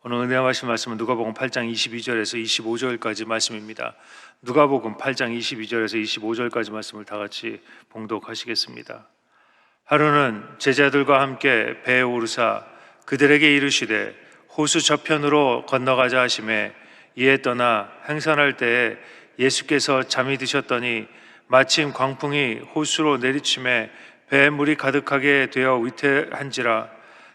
오늘 은혜와 말씀은 누가복음 8장 22절에서 25절까지 말씀입니다. 누가복음 8장 22절에서 25절까지 말씀을 다 같이 봉독하시겠습니다. 하루는 제자들과 함께 배에 오르사 그들에게 이르시되 호수 저편으로 건너가자 하시매 이에 떠나 행선할 때에 예수께서 잠이 드셨더니 마침 광풍이 호수로 내리치매 배에 물이 가득하게 되어 위태한지라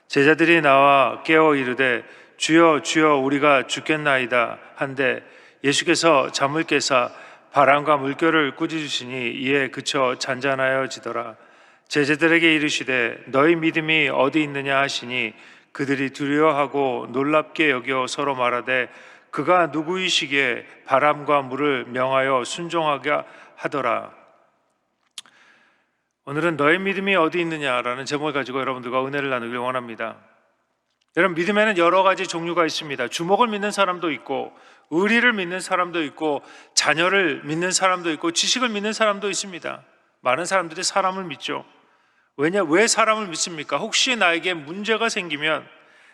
제자들이 나와 깨어 이르되 주여 주여 우리가 죽겠나이다 한데 예수께서 잠을 깨사 바람과 물결을 꾸짖으시니 이에 그쳐 잔잔하여지더라. 제자들에게 이르시되 너희 믿음이 어디 있느냐 하시니 그들이 두려워하고 놀랍게 여겨 서로 말하되 그가 누구이시기에 바람과 물을 명하여 순종하게 하더라. 오늘은 너희 믿음이 어디 있느냐라는 제목을 가지고 여러분들과 은혜를 나누길 원합니다. 여러분, 믿음에는 여러 가지 종류가 있습니다. 주목을 믿는 사람도 있고, 의리를 믿는 사람도 있고, 자녀를 믿는 사람도 있고, 지식을 믿는 사람도 있습니다. 많은 사람들이 사람을 믿죠. 왜 사람을 믿습니까? 혹시 나에게 문제가 생기면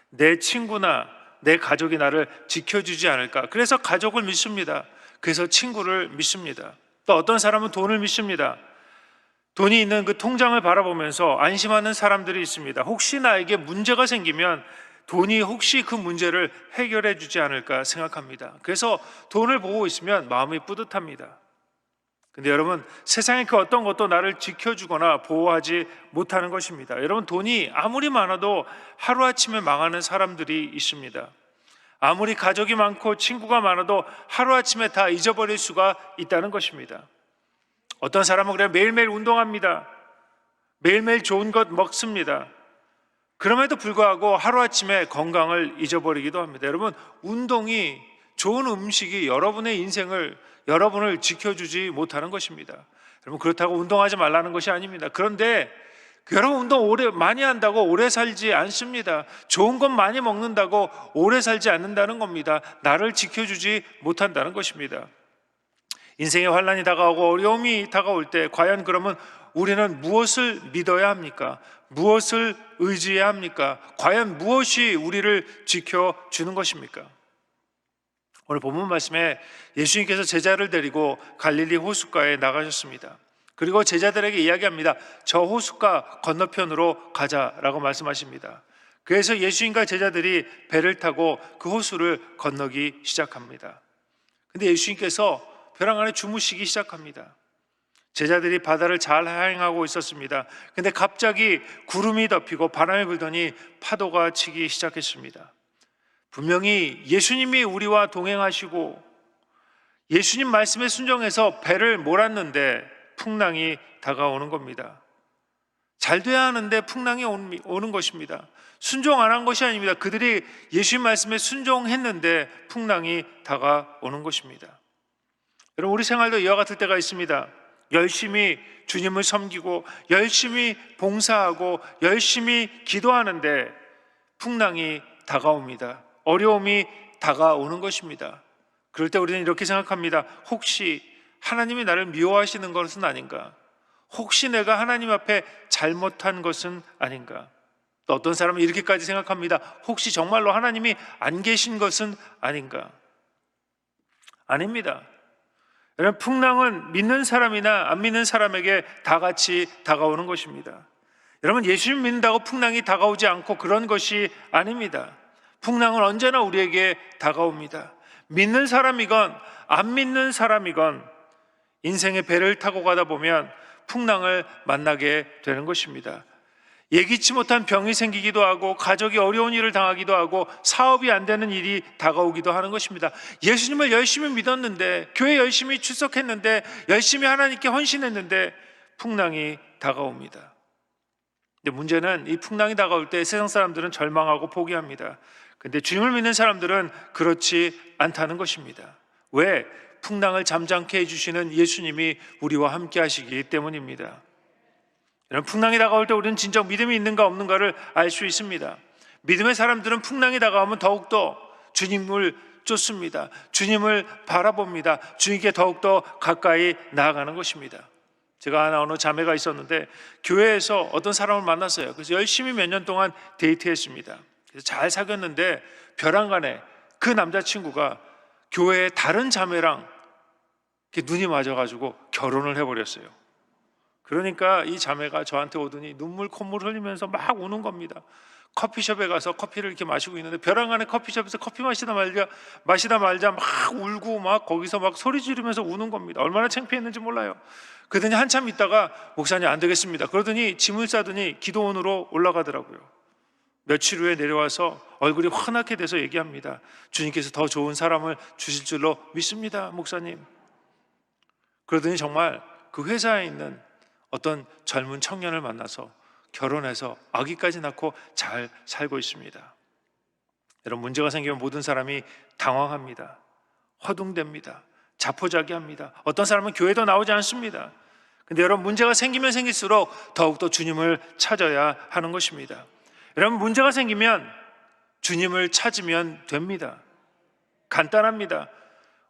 내 친구나 내 가족이 나를 지켜주지 않을까? 그래서 가족을 믿습니다. 그래서 친구를 믿습니다. 또 어떤 사람은 돈을 믿습니다. 돈이 있는 그 통장을 바라보면서 안심하는 사람들이 있습니다. 혹시 나에게 문제가 생기면 돈이 혹시 그 문제를 해결해 주지 않을까 생각합니다. 그래서 돈을 보고 있으면 마음이 뿌듯합니다. 근데 여러분, 세상의 그 어떤 것도 나를 지켜주거나 보호하지 못하는 것입니다. 여러분, 돈이 아무리 많아도 하루아침에 망하는 사람들이 있습니다. 아무리 가족이 많고 친구가 많아도 하루아침에 다 잊어버릴 수가 있다는 것입니다. 어떤 사람은 그래 매일매일 운동합니다. 매일매일 좋은 것 먹습니다. 그럼에도 불구하고 하루아침에 건강을 잊어버리기도 합니다. 여러분, 운동이, 좋은 음식이 여러분을 지켜주지 못하는 것입니다. 여러분, 그렇다고 운동하지 말라는 것이 아닙니다. 그런데 여러분, 운동 많이 한다고 오래 살지 않습니다. 좋은 것 많이 먹는다고 오래 살지 않는다는 겁니다. 나를 지켜주지 못한다는 것입니다. 인생의 환난이 다가오고 어려움이 다가올 때 과연 그러면 우리는 무엇을 믿어야 합니까? 무엇을 의지해야 합니까? 과연 무엇이 우리를 지켜주는 것입니까? 오늘 본문 말씀에 예수님께서 제자를 데리고 갈릴리 호숫가에 나가셨습니다. 그리고 제자들에게 이야기합니다. 저 호숫가 건너편으로 가자라고 말씀하십니다. 그래서 예수님과 제자들이 배를 타고 그 호수를 건너기 시작합니다. 근데 예수님께서 벼랑 안에 주무시기 시작합니다. 제자들이 바다를 잘 항해하고 있었습니다. 근데 갑자기 구름이 덮이고 바람이 불더니 파도가 치기 시작했습니다. 분명히 예수님이 우리와 동행하시고 예수님 말씀에 순종해서 배를 몰았는데 풍랑이 다가오는 겁니다. 잘 돼야 하는데 풍랑이 오는 것입니다. 순종 안 한 것이 아닙니다. 그들이 예수님 말씀에 순종했는데 풍랑이 다가오는 것입니다. 여러분, 우리 생활도 이와 같을 때가 있습니다. 열심히 주님을 섬기고 열심히 봉사하고 열심히 기도하는데 풍랑이 다가옵니다. 어려움이 다가오는 것입니다. 그럴 때 우리는 이렇게 생각합니다. 혹시 하나님이 나를 미워하시는 것은 아닌가? 혹시 내가 하나님 앞에 잘못한 것은 아닌가? 또 어떤 사람은 이렇게까지 생각합니다. 혹시 정말로 하나님이 안 계신 것은 아닌가? 아닙니다. 여러분, 풍랑은 믿는 사람이나 안 믿는 사람에게 다 같이 다가오는 것입니다. 여러분, 예수님 믿는다고 풍랑이 다가오지 않고 그런 것이 아닙니다. 풍랑은 언제나 우리에게 다가옵니다. 믿는 사람이건 안 믿는 사람이건 인생의 배를 타고 가다 보면 풍랑을 만나게 되는 것입니다. 예기치 못한 병이 생기기도 하고 가족이 어려운 일을 당하기도 하고 사업이 안 되는 일이 다가오기도 하는 것입니다. 예수님을 열심히 믿었는데, 교회 열심히 출석했는데, 열심히 하나님께 헌신했는데 풍랑이 다가옵니다. 근데 문제는 이 풍랑이 다가올 때 세상 사람들은 절망하고 포기합니다. 근데 주님을 믿는 사람들은 그렇지 않다는 것입니다. 왜? 풍랑을 잠잠케 해주시는 예수님이 우리와 함께 하시기 때문입니다. 여러분, 풍랑이 다가올 때 우리는 진정 믿음이 있는가 없는가를 알 수 있습니다. 믿음의 사람들은 풍랑이 다가오면 더욱더 주님을 쫓습니다. 주님을 바라봅니다. 주님께 더욱더 가까이 나아가는 것입니다. 제가 하나 어느 자매가 있었는데 교회에서 어떤 사람을 만났어요. 그래서 열심히 몇 년 동안 데이트했습니다. 그래서 잘 사귀었는데 벼랑간에 그 남자친구가 교회의 다른 자매랑 이렇게 눈이 맞아가지고 결혼을 해버렸어요. 그러니까 이 자매가 저한테 오더니 눈물 콧물 흘리면서 막 우는 겁니다. 커피숍에 가서 커피를 이렇게 마시고 있는데 벼랑간에 커피숍에서 커피 마시다 말자 막 울고 막 거기서 막 소리 지르면서 우는 겁니다. 얼마나 창피했는지 몰라요. 그러더니 한참 있다가 목사님 안 되겠습니다. 그러더니 짐을 싸더니 기도원으로 올라가더라고요. 며칠 후에 내려와서 얼굴이 환하게 돼서 얘기합니다. 주님께서 더 좋은 사람을 주실 줄로 믿습니다, 목사님. 그러더니 정말 그 회사에 있는 어떤 젊은 청년을 만나서 결혼해서 아기까지 낳고 잘 살고 있습니다. 여러분, 문제가 생기면 모든 사람이 당황합니다. 허둥댑니다. 자포자기합니다. 어떤 사람은 교회도 나오지 않습니다. 근데 여러분, 문제가 생기면 생길수록 더욱더 주님을 찾아야 하는 것입니다. 여러분, 문제가 생기면 주님을 찾으면 됩니다. 간단합니다.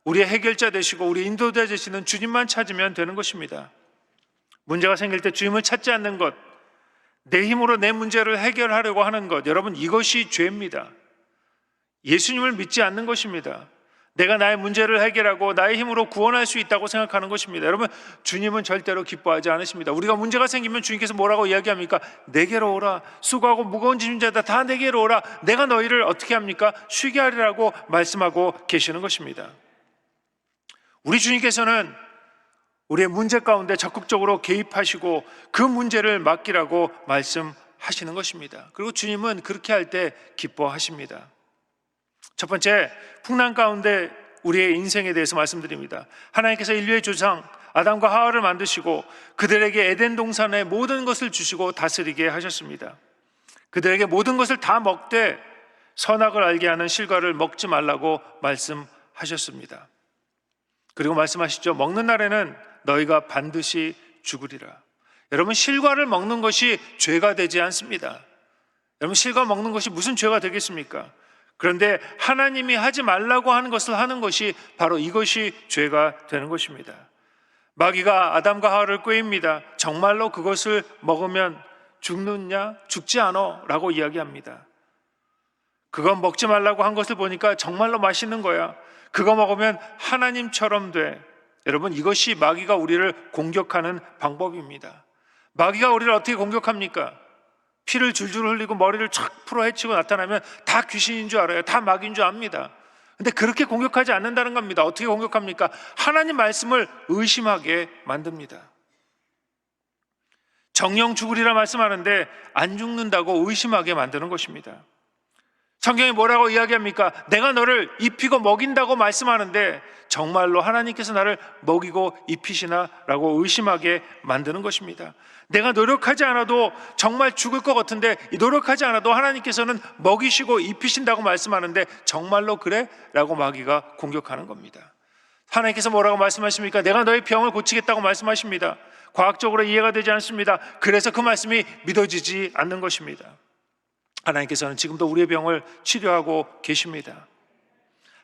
우리의 해결자 되시고 우리 인도자 되시는 주님만 찾으면 되는 것입니다. 문제가 생길 때 주님을 찾지 않는 것, 내 힘으로 내 문제를 해결하려고 하는 것, 여러분, 이것이 죄입니다. 예수님을 믿지 않는 것입니다. 내가 나의 문제를 해결하고 나의 힘으로 구원할 수 있다고 생각하는 것입니다. 여러분, 주님은 절대로 기뻐하지 않으십니다. 우리가 문제가 생기면 주님께서 뭐라고 이야기합니까? 내게로 오라. 수고하고 무거운 짐진 자다 다 내게로 오라. 내가 너희를 어떻게 합니까? 쉬게 하리라고 말씀하고 계시는 것입니다. 우리 주님께서는 우리의 문제 가운데 적극적으로 개입하시고 그 문제를 맡기라고 말씀하시는 것입니다. 그리고 주님은 그렇게 할 때 기뻐하십니다. 첫 번째, 풍랑 가운데 우리의 인생에 대해서 말씀드립니다. 하나님께서 인류의 조상 아담과 하와를 만드시고 그들에게 에덴 동산의 모든 것을 주시고 다스리게 하셨습니다. 그들에게 모든 것을 다 먹되 선악을 알게 하는 실과를 먹지 말라고 말씀하셨습니다. 그리고 말씀하시죠. 먹는 날에는 너희가 반드시 죽으리라. 여러분, 실과를 먹는 것이 죄가 되지 않습니다. 여러분, 실과 먹는 것이 무슨 죄가 되겠습니까? 그런데 하나님이 하지 말라고 하는 것을 하는 것이 바로 이것이 죄가 되는 것입니다. 마귀가 아담과 하와를 꾀입니다. 정말로 그것을 먹으면 죽느냐? 죽지 않아 라고 이야기합니다. 그건 먹지 말라고 한 것을 보니까 정말로 맛있는 거야. 그거 먹으면 하나님처럼 돼. 여러분, 이것이 마귀가 우리를 공격하는 방법입니다. 마귀가 우리를 어떻게 공격합니까? 피를 줄줄 흘리고 머리를 촥 풀어 헤치고 나타나면 다 귀신인 줄 알아요. 다 마귀인 줄 압니다. 근데 그렇게 공격하지 않는다는 겁니다. 어떻게 공격합니까? 하나님 말씀을 의심하게 만듭니다. 정령 죽으리라 말씀하는데 안 죽는다고 의심하게 만드는 것입니다. 성경이 뭐라고 이야기합니까? 내가 너를 입히고 먹인다고 말씀하는데 정말로 하나님께서 나를 먹이고 입히시나? 라고 의심하게 만드는 것입니다. 내가 노력하지 않아도 정말 죽을 것 같은데 노력하지 않아도 하나님께서는 먹이시고 입히신다고 말씀하는데 정말로 그래? 라고 마귀가 공격하는 겁니다. 하나님께서 뭐라고 말씀하십니까? 내가 너의 병을 고치겠다고 말씀하십니다. 과학적으로 이해가 되지 않습니다. 그래서 그 말씀이 믿어지지 않는 것입니다. 하나님께서는 지금도 우리의 병을 치료하고 계십니다.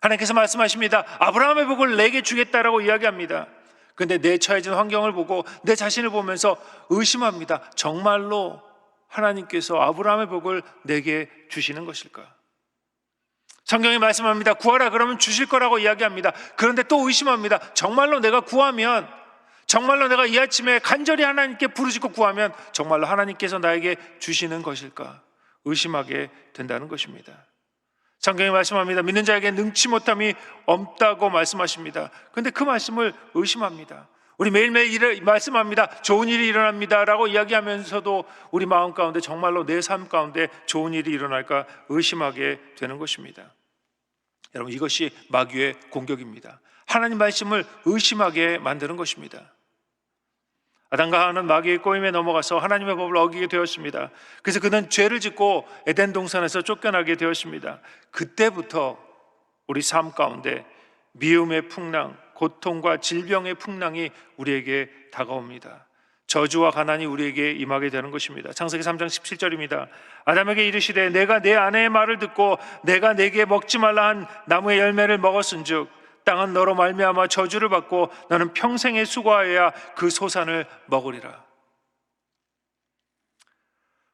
하나님께서 말씀하십니다. 아브라함의 복을 내게 주겠다라고 이야기합니다. 그런데 내 처해진 환경을 보고 내 자신을 보면서 의심합니다. 정말로 하나님께서 아브라함의 복을 내게 주시는 것일까? 성경이 말씀합니다. 구하라 그러면 주실 거라고 이야기합니다. 그런데 또 의심합니다. 정말로 내가 구하면, 정말로 내가 이 아침에 간절히 하나님께 부르짖고 구하면 정말로 하나님께서 나에게 주시는 것일까? 의심하게 된다는 것입니다. 성경이 말씀합니다. 믿는 자에게 능치 못함이 없다고 말씀하십니다. 그런데 그 말씀을 의심합니다. 우리 매일매일 말씀합니다. 좋은 일이 일어납니다 라고 이야기하면서도 우리 마음 가운데 정말로 내 삶 가운데 좋은 일이 일어날까 의심하게 되는 것입니다. 여러분, 이것이 마귀의 공격입니다. 하나님 말씀을 의심하게 만드는 것입니다. 아담과 하와는 마귀의 꼬임에 넘어가서 하나님의 법을 어기게 되었습니다. 그래서 그는 죄를 짓고 에덴 동산에서 쫓겨나게 되었습니다. 그때부터 우리 삶 가운데 미움의 풍랑, 고통과 질병의 풍랑이 우리에게 다가옵니다. 저주와 가난이 우리에게 임하게 되는 것입니다. 창세기 3장 17절입니다. 아담에게 이르시되 내가 내 아내의 말을 듣고 내가 내게 먹지 말라 한 나무의 열매를 먹었은즉 땅은 너로 말미암아 저주를 받고 너는 평생에 수고하여야 그 소산을 먹으리라.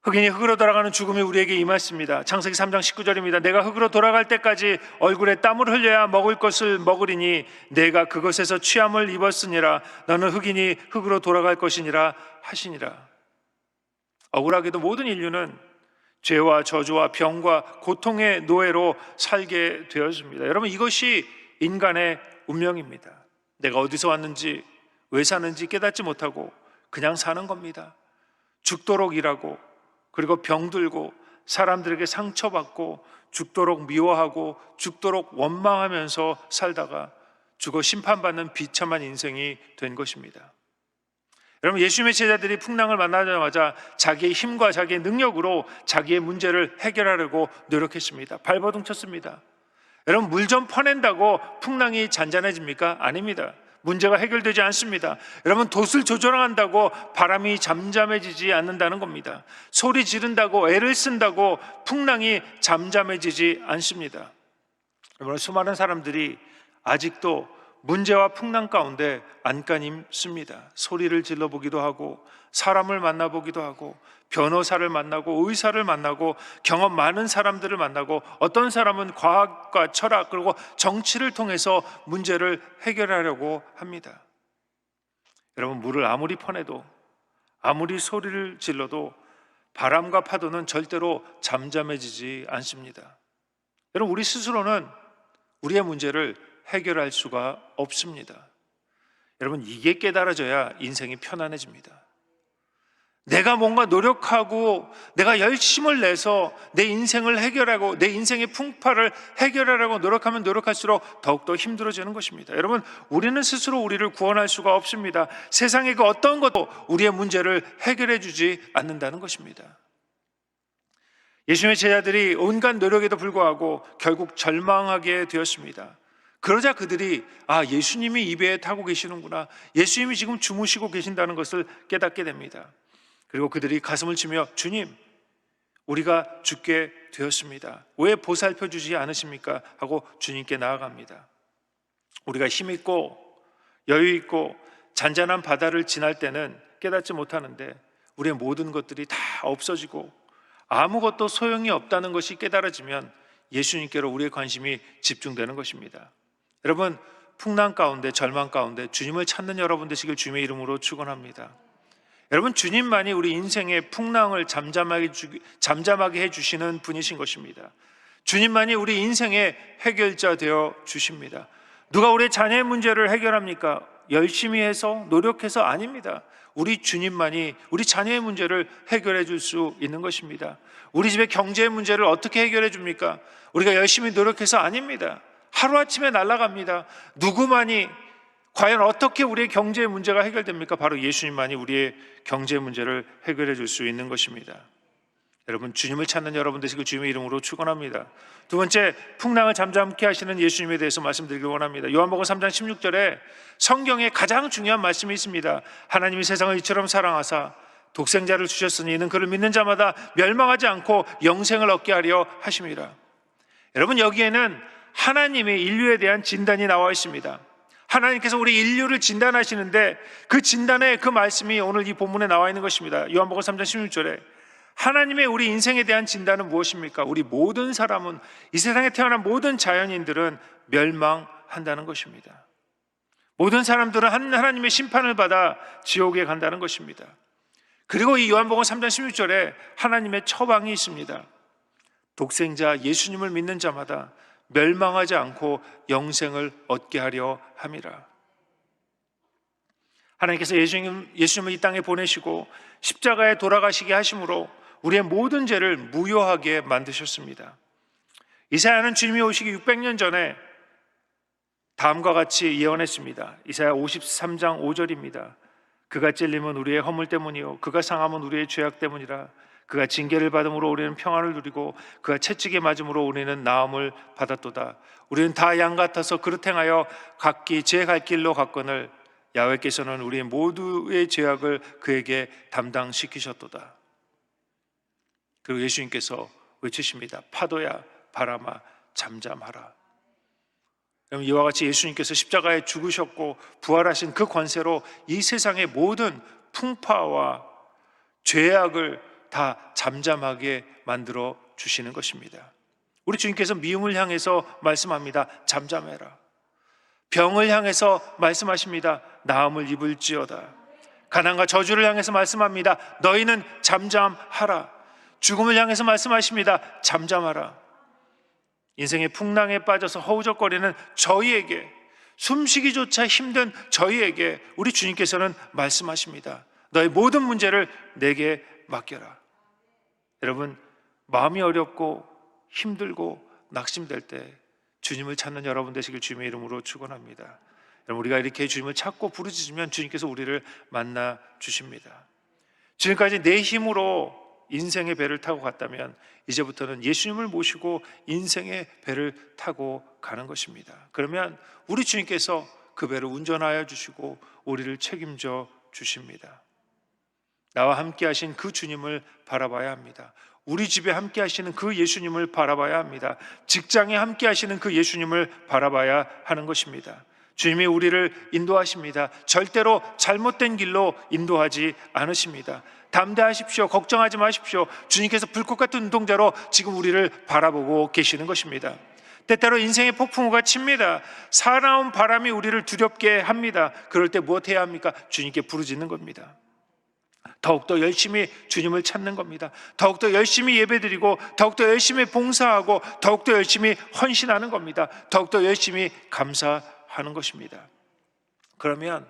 흑인이 흙으로 돌아가는 죽음이 우리에게 임했습니다. 창세기 3장 19절입니다. 내가 흙으로 돌아갈 때까지 얼굴에 땀을 흘려야 먹을 것을 먹으리니 내가 그것에서 취함을 입었으니라. 너는 흑인이 흙으로 돌아갈 것이니라 하시니라. 억울하게도 모든 인류는 죄와 저주와 병과 고통의 노예로 살게 되었습니다. 여러분, 이것이 인간의 운명입니다. 내가 어디서 왔는지 왜 사는지 깨닫지 못하고 그냥 사는 겁니다. 죽도록 일하고, 그리고 병들고, 사람들에게 상처받고, 죽도록 미워하고, 죽도록 원망하면서 살다가 죽어 심판받는 비참한 인생이 된 것입니다. 여러분, 예수님의 제자들이 풍랑을 만나자마자 자기의 힘과 자기의 능력으로 자기의 문제를 해결하려고 노력했습니다. 발버둥 쳤습니다. 여러분, 물 좀 퍼낸다고 풍랑이 잔잔해집니까? 아닙니다. 문제가 해결되지 않습니다. 여러분, 돛을 조절한다고 바람이 잠잠해지지 않는다는 겁니다. 소리 지른다고, 애를 쓴다고 풍랑이 잠잠해지지 않습니다. 여러분, 수많은 사람들이 아직도 문제와 풍랑 가운데 안간힘씁니다. 소리를 질러보기도 하고, 사람을 만나보기도 하고, 변호사를 만나고, 의사를 만나고, 경험 많은 사람들을 만나고, 어떤 사람은 과학과 철학 그리고 정치를 통해서 문제를 해결하려고 합니다. 여러분, 물을 아무리 퍼내도, 아무리 소리를 질러도 바람과 파도는 절대로 잠잠해지지 않습니다. 여러분, 우리 스스로는 우리의 문제를 해결할 수가 없습니다. 여러분, 이게 깨달아져야 인생이 편안해집니다. 내가 뭔가 노력하고 내가 열심을 내서 내 인생을 해결하고 내 인생의 풍파를 해결하려고 노력하면 노력할수록 더욱더 힘들어지는 것입니다. 여러분, 우리는 스스로 우리를 구원할 수가 없습니다. 세상의 그 어떤 것도 우리의 문제를 해결해 주지 않는다는 것입니다. 예수님의 제자들이 온갖 노력에도 불구하고 결국 절망하게 되었습니다. 그러자 그들이 예수님이 이 배에 타고 계시는구나, 예수님이 지금 주무시고 계신다는 것을 깨닫게 됩니다. 그리고 그들이 가슴을 치며 주님, 우리가 죽게 되었습니다. 왜 보살펴 주지 않으십니까? 하고 주님께 나아갑니다. 우리가 힘있고 여유있고 잔잔한 바다를 지날 때는 깨닫지 못하는데 우리의 모든 것들이 다 없어지고 아무것도 소용이 없다는 것이 깨달아지면 예수님께로 우리의 관심이 집중되는 것입니다. 여러분, 풍랑 가운데, 절망 가운데 주님을 찾는 여러분 되시길 주님의 이름으로 축원합니다. 여러분, 주님만이 우리 인생의 풍랑을 잠잠하게 해주시는 분이신 것입니다. 주님만이 우리 인생의 해결자 되어 주십니다. 누가 우리 자녀의 문제를 해결합니까? 열심히 해서 노력해서 아닙니다. 우리 주님만이 우리 자녀의 문제를 해결해 줄 수 있는 것입니다. 우리 집의 경제의 문제를 어떻게 해결해 줍니까? 우리가 열심히 노력해서 아닙니다. 하루아침에 날아갑니다. 누구만이, 과연 어떻게 우리의 경제의 문제가 해결됩니까? 바로 예수님만이 우리의 경제의 문제를 해결해 줄 수 있는 것입니다. 여러분, 주님을 찾는 여러분 되시길 주님의 이름으로 축원합니다. 두 번째, 풍랑을 잠잠케 하시는 예수님에 대해서 말씀드리길 원합니다. 요한복음 3장 16절에 성경에 가장 중요한 말씀이 있습니다. 하나님이 세상을 이처럼 사랑하사 독생자를 주셨으니 이는 그를 믿는 자마다 멸망하지 않고 영생을 얻게 하려 하심이라. 여러분, 여기에는 하나님의 인류에 대한 진단이 나와 있습니다. 하나님께서 우리 인류를 진단하시는데 그 진단의 그 말씀이 오늘 이 본문에 나와 있는 것입니다. 요한복음 3장 16절에 하나님의 우리 인생에 대한 진단은 무엇입니까? 우리 모든 사람은, 이 세상에 태어난 모든 자연인들은 멸망한다는 것입니다. 모든 사람들은 하나님의 심판을 받아 지옥에 간다는 것입니다. 그리고 이 요한복음 3장 16절에 하나님의 처방이 있습니다. 독생자 예수님을 믿는 자마다 멸망하지 않고 영생을 얻게 하려 함이라. 하나님께서 예수님을 이 땅에 보내시고 십자가에 돌아가시게 하심으로 우리의 모든 죄를 무효하게 만드셨습니다. 이사야는 주님이 오시기 600년 전에 다음과 같이 예언했습니다. 이사야 53장 5절입니다. 그가 찔림은 우리의 허물 때문이요 그가 상함은 우리의 죄악 때문이라. 그가 징계를 받음으로 우리는 평안을 누리고 그가 채찍에 맞음으로 우리는 나음을 받았도다. 우리는 다 양 같아서 그릇 행하여 각기 제 갈 길로 갔거늘 야훼께서는 우리 모두의 죄악을 그에게 담당시키셨도다. 그리고 예수님께서 외치십니다. 파도야 바람아 잠잠하라. 여러분, 이와 같이 예수님께서 십자가에 죽으셨고 부활하신 그 권세로 이 세상의 모든 풍파와 죄악을 다 잠잠하게 만들어 주시는 것입니다. 우리 주님께서 미움을 향해서 말씀합니다. 잠잠해라. 병을 향해서 말씀하십니다. 나음을 입을지어다. 가난과 저주를 향해서 말씀합니다. 너희는 잠잠하라. 죽음을 향해서 말씀하십니다. 잠잠하라. 인생의 풍랑에 빠져서 허우적거리는 저희에게, 숨쉬기조차 힘든 저희에게 우리 주님께서는 말씀하십니다. 너의 모든 문제를 내게 맡겨라. 여러분, 마음이 어렵고 힘들고 낙심될 때 주님을 찾는 여러분 되시길 주님의 이름으로 축원합니다. 여러분, 우리가 이렇게 주님을 찾고 부르짖으면 주님께서 우리를 만나 주십니다. 지금까지 내 힘으로 인생의 배를 타고 갔다면 이제부터는 예수님을 모시고 인생의 배를 타고 가는 것입니다. 그러면 우리 주님께서 그 배를 운전하여 주시고 우리를 책임져 주십니다. 나와 함께 하신 그 주님을 바라봐야 합니다. 우리 집에 함께 하시는 그 예수님을 바라봐야 합니다. 직장에 함께 하시는 그 예수님을 바라봐야 하는 것입니다. 주님이 우리를 인도하십니다. 절대로 잘못된 길로 인도하지 않으십니다. 담대하십시오. 걱정하지 마십시오. 주님께서 불꽃 같은 눈동자로 지금 우리를 바라보고 계시는 것입니다. 때때로 인생의 폭풍우가 칩니다. 사나운 바람이 우리를 두렵게 합니다. 그럴 때 무엇해야 합니까? 주님께 부르짖는 겁니다. 더욱더 열심히 주님을 찾는 겁니다. 더욱더 열심히 예배드리고 더욱더 열심히 봉사하고 더욱더 열심히 헌신하는 겁니다. 더욱더 열심히 감사하는 것입니다. 그러면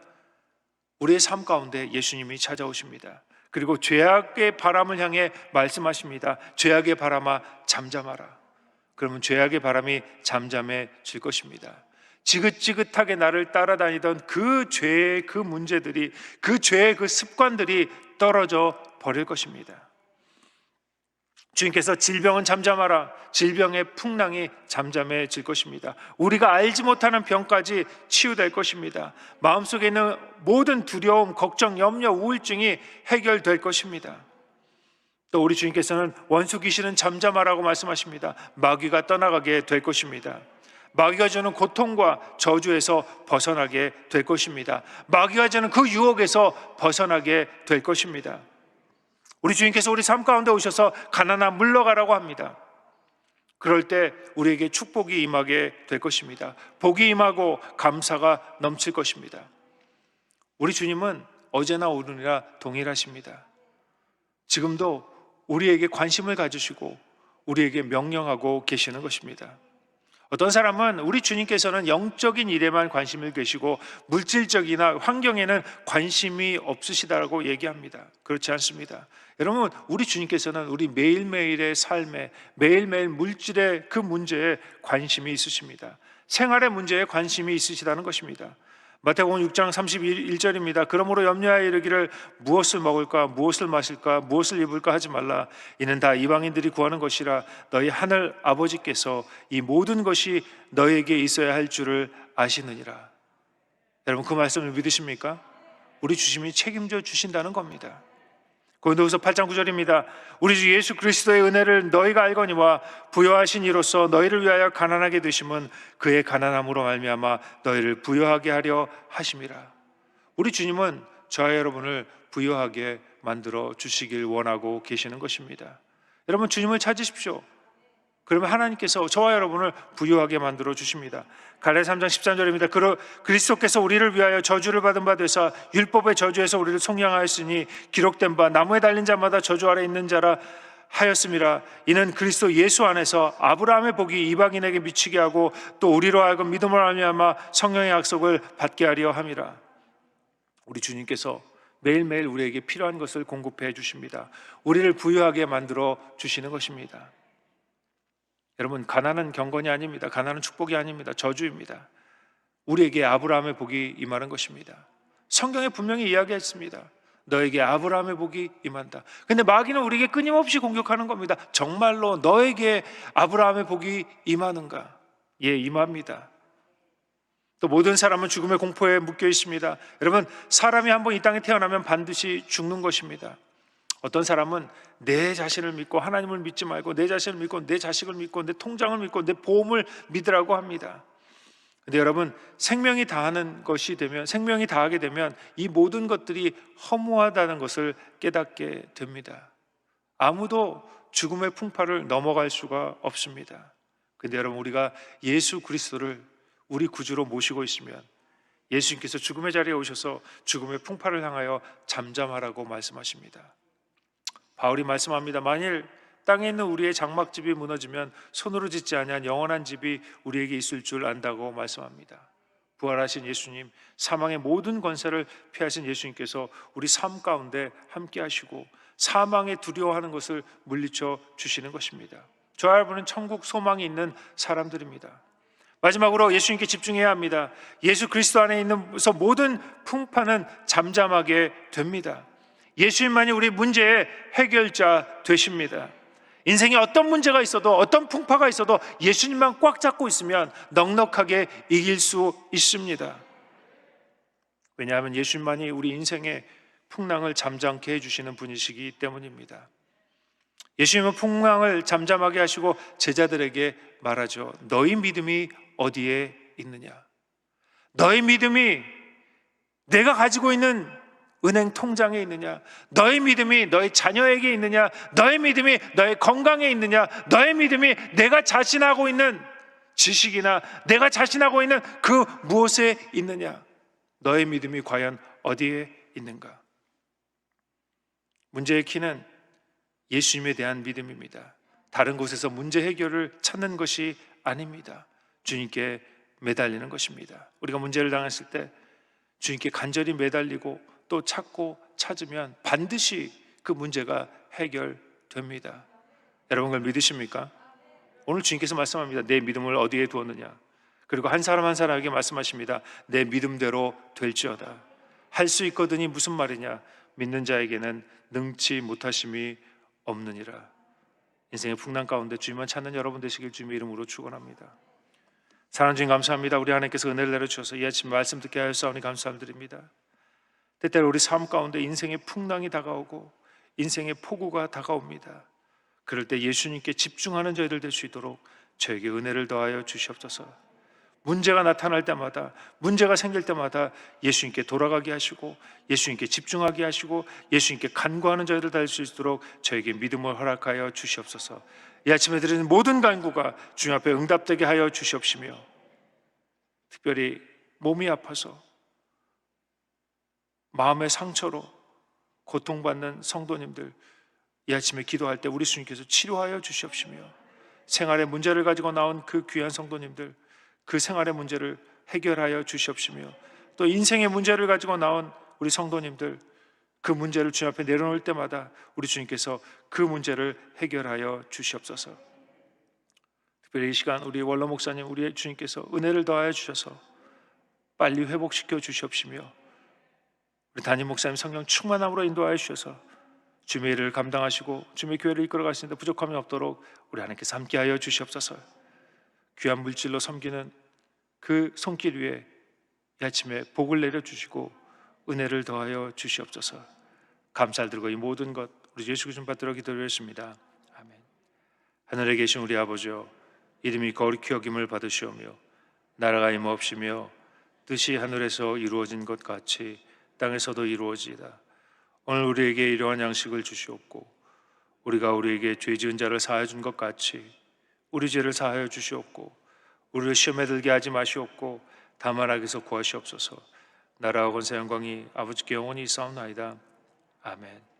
우리의 삶 가운데 예수님이 찾아오십니다. 그리고 죄악의 바람을 향해 말씀하십니다. 죄악의 바람아 잠잠하라. 그러면 죄악의 바람이 잠잠해질 것입니다. 지긋지긋하게 나를 따라다니던 그 죄의 그 문제들이, 그 죄의 그 습관들이 떨어져 버릴 것입니다. 주님께서 질병은 잠잠하라. 질병의 풍랑이 잠잠해질 것입니다. 우리가 알지 못하는 병까지 치유될 것입니다. 마음속에 있는 모든 두려움, 걱정, 염려, 우울증이 해결될 것입니다. 또 우리 주님께서는 원수 귀신은 잠잠하라고 말씀하십니다. 마귀가 떠나가게 될 것입니다. 마귀가 주는 고통과 저주에서 벗어나게 될 것입니다. 마귀가 주는 그 유혹에서 벗어나게 될 것입니다. 우리 주님께서 우리 삶 가운데 오셔서 가난한 물러가라고 합니다. 그럴 때 우리에게 축복이 임하게 될 것입니다. 복이 임하고 감사가 넘칠 것입니다. 우리 주님은 어제나 오늘이나 동일하십니다. 지금도 우리에게 관심을 가지시고 우리에게 명령하고 계시는 것입니다. 어떤 사람은 우리 주님께서는 영적인 일에만 관심을 계시고 물질적이나 환경에는 관심이 없으시다고 얘기합니다. 그렇지 않습니다. 여러분, 우리 주님께서는 우리 매일매일의 삶에, 매일매일 물질의 그 문제에 관심이 있으십니다. 생활의 문제에 관심이 있으시다는 것입니다. 마태복음 6장 31절입니다. 그러므로 염려하여 이르기를 무엇을 먹을까, 무엇을 마실까, 무엇을 입을까 하지 말라. 이는 다 이방인들이 구하는 것이라. 너희 하늘 아버지께서 이 모든 것이 너희에게 있어야 할 줄을 아시느니라. 여러분, 그 말씀을 믿으십니까? 우리 주님이 책임져 주신다는 겁니다. 고린도후서 8장 9절입니다. 우리 주 예수 그리스도의 은혜를 너희가 알거니와 부요하신 이로써 너희를 위하여 가난하게 되심은 그의 가난함으로 말미암아 너희를 부요하게 하려 하심이라. 우리 주님은 저와 여러분을 부요하게 만들어 주시길 원하고 계시는 것입니다. 여러분, 주님을 찾으십시오. 그러면 하나님께서 저와 여러분을 부유하게 만들어 주십니다. 갈라디아 3장 13절입니다. 그리스도께서 우리를 위하여 저주를 받은 바 되사 율법의 저주에서 우리를 속량하였으니 기록된 바 나무에 달린 자마다 저주 아래 있는 자라 하였음이라. 이는 그리스도 예수 안에서 아브라함의 복이 이방인에게 미치게 하고 또 우리로 하여금 믿음으로 말미암아 성령의 약속을 받게 하려 함이라. 우리 주님께서 매일매일 우리에게 필요한 것을 공급해 주십니다. 우리를 부유하게 만들어 주시는 것입니다. 여러분, 가난은 경건이 아닙니다. 가난은 축복이 아닙니다. 저주입니다. 우리에게 아브라함의 복이 임하는 것입니다. 성경에 분명히 이야기했습니다. 너에게 아브라함의 복이 임한다. 근데 마귀는 우리에게 끊임없이 공격하는 겁니다. 정말로 너에게 아브라함의 복이 임하는가? 예, 임합니다. 또 모든 사람은 죽음의 공포에 묶여 있습니다. 여러분, 사람이 한번 이 땅에 태어나면 반드시 죽는 것입니다. 어떤 사람은 내 자신을 믿고 하나님을 믿지 말고 내 자신을 믿고 내 자식을 믿고 내 통장을 믿고 내 보험을 믿으라고 합니다. 근데 여러분, 생명이 다하는 것이 되면, 생명이 다하게 되면 이 모든 것들이 허무하다는 것을 깨닫게 됩니다. 아무도 죽음의 풍파를 넘어갈 수가 없습니다. 근데 여러분, 우리가 예수 그리스도를 우리 구주로 모시고 있으면 예수님께서 죽음의 자리에 오셔서 죽음의 풍파를 향하여 잠잠하라고 말씀하십니다. 바울이 말씀합니다. 만일 땅에 있는 우리의 장막집이 무너지면 손으로 짓지 아니한 영원한 집이 우리에게 있을 줄 안다고 말씀합니다. 부활하신 예수님, 사망의 모든 권세를 피하신 예수님께서 우리 삶 가운데 함께 하시고 사망에 두려워하는 것을 물리쳐 주시는 것입니다. 저와 여러분은 천국 소망이 있는 사람들입니다. 마지막으로 예수님께 집중해야 합니다. 예수 그리스도 안에 있는서 모든 풍파는 잠잠하게 됩니다. 예수님만이 우리 문제의 해결자 되십니다. 인생에 어떤 문제가 있어도, 어떤 풍파가 있어도 예수님만 꽉 잡고 있으면 넉넉하게 이길 수 있습니다. 왜냐하면 예수님만이 우리 인생의 풍랑을 잠잠케 해주시는 분이시기 때문입니다. 예수님은 풍랑을 잠잠하게 하시고 제자들에게 말하죠. 너희 믿음이 어디에 있느냐? 너희 믿음이 내가 가지고 있는 은행 통장에 있느냐? 너희 믿음이 너희 자녀에게 있느냐? 너희 믿음이 너희 건강에 있느냐? 너희 믿음이 내가 자신하고 있는 지식이나 내가 자신하고 있는 그 무엇에 있느냐? 너희 믿음이 과연 어디에 있는가? 문제의 키는 예수님에 대한 믿음입니다. 다른 곳에서 문제 해결을 찾는 것이 아닙니다. 주님께 매달리는 것입니다. 우리가 문제를 당했을 때 주님께 간절히 매달리고 또 찾고 찾으면 반드시 그 문제가 해결됩니다. 여러분, 그걸 믿으십니까? 오늘 주님께서 말씀합니다. 내 믿음을 어디에 두었느냐? 그리고 한 사람 한 사람에게 말씀하십니다. 내 믿음대로 될지어다. 할 수 있거든이 무슨 말이냐? 믿는 자에게는 능치 못하심이 없느니라. 인생의 풍랑 가운데 주님만 찾는 여러분 되시길 주님의 이름으로 축원합니다. 사랑하는 주님, 감사합니다. 우리 하나님께서 은혜를 내려주셔서 이 아침 말씀 듣게 하였사오니 감사드립니다. 때때로 우리 삶 가운데 인생의 풍랑이 다가오고 인생의 폭우가 다가옵니다. 그럴 때 예수님께 집중하는 저희들 될 수 있도록 저에게 은혜를 더하여 주시옵소서. 문제가 나타날 때마다, 문제가 생길 때마다 예수님께 돌아가게 하시고 예수님께 집중하게 하시고 예수님께 간구하는 저희들 될 수 있도록 저에게 믿음을 허락하여 주시옵소서. 이 아침에 드리는 모든 간구가 주님 앞에 응답되게 하여 주시옵시며, 특별히 몸이 아파서 마음의 상처로 고통받는 성도님들, 이 아침에 기도할 때 우리 주님께서 치료하여 주시옵시며, 생활의 문제를 가지고 나온 그 귀한 성도님들, 그 생활의 문제를 해결하여 주시옵시며, 또 인생의 문제를 가지고 나온 우리 성도님들, 그 문제를 주님 앞에 내려놓을 때마다 우리 주님께서 그 문제를 해결하여 주시옵소서. 특별히 이 시간 우리 원로 목사님, 우리 주님께서 은혜를 더하여 주셔서 빨리 회복시켜 주시옵시며, 우리 담임 목사님 성령 충만함으로 인도하여 주셔서 주님의 일을 감당하시고 주님의 교회를 이끌어 가시는데 부족함이 없도록 우리 하나님께서 함께하여 주시옵소서. 귀한 물질로 섬기는 그 손길 위에 이 아침에 복을 내려주시고 은혜를 더하여 주시옵소서. 감사를 드리고 이 모든 것 우리 예수 그리스도 받들어 기도드렸습니다. 아멘. 하늘에 계신 우리 아버지여, 이름이 거룩히 여김을 받으시오며 나라가 임하옵시며 뜻이 하늘에서 이루어진 것 같이 땅에서도 이루어지이다. 오늘 우리에게 일용할 양식을 주시옵고 우리가 우리에게 죄 지은 자를 사하여 준 것 같이 우리 죄를 사하여 주시옵고 우리를 시험에 들게 하지 마시옵고 다만 악에서 구하시옵소서. 나라와 권세 영광이 아버지께 영원히 있사옵나이다. 아멘.